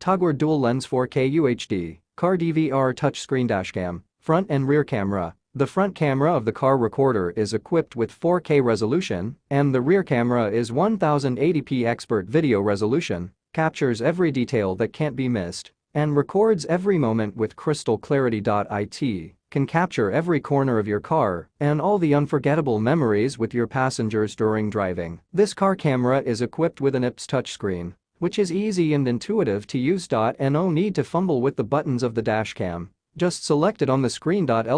TOGUARD Dual Lens 4K UHD, Car DVR Touchscreen Dashcam, Front and Rear Camera. The front camera of the car recorder is equipped with 4K resolution, and the rear camera is 1080p expert video resolution, captures every detail that can't be missed, and records every moment with crystal clarity. It can capture every corner of your car and all the unforgettable memories with your passengers during driving. This car camera is equipped with an IPS touchscreen, which is easy and intuitive to use. No need to fumble with the buttons of the dashcam. Just select it on the screen. Let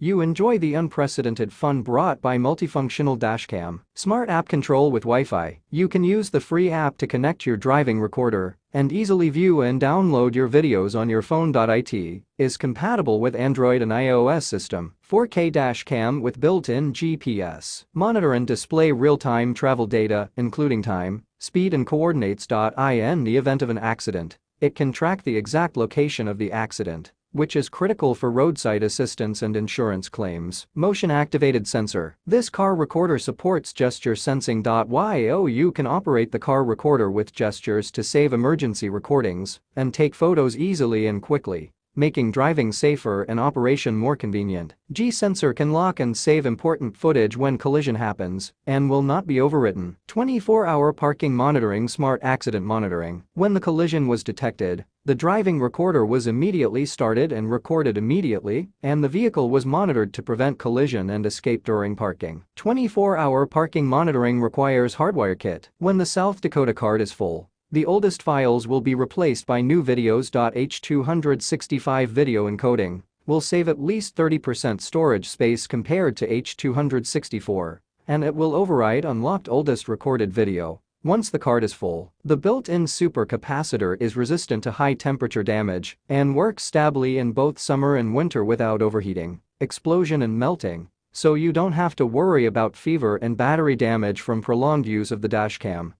you enjoy the unprecedented fun brought by multifunctional dashcam. Smart app control with Wi-Fi. You can use the free app to connect your driving recorder and easily view and download your videos on your phone. It is compatible with Android and iOS system. 4K dashcam with built-in GPS. Monitor and display real-time travel data, including time, speed and coordinates. In the event of an accident, it can track the exact location of the accident, which is critical for roadside assistance and insurance claims. Motion-activated sensor. This car recorder supports gesture sensing. You can operate the car recorder with gestures to save emergency recordings and take photos easily and quickly, making driving safer and operation more convenient. G-sensor can lock and save important footage when collision happens and will not be overwritten. 24-hour parking monitoring. Smart accident monitoring. When the collision was detected, the driving recorder was immediately started and recorded immediately, and the vehicle was monitored to prevent collision and escape during parking. 24-hour parking monitoring requires hardwire kit. When the South Dakota card is full, the oldest files will be replaced by new videos. H265 video encoding will save at least 30% storage space compared to H264, and it will override unlocked oldest recorded video once the card is full. The built-in supercapacitor is resistant to high-temperature damage and works stably in both summer and winter without overheating, explosion and melting, so you don't have to worry about fever and battery damage from prolonged use of the dashcam.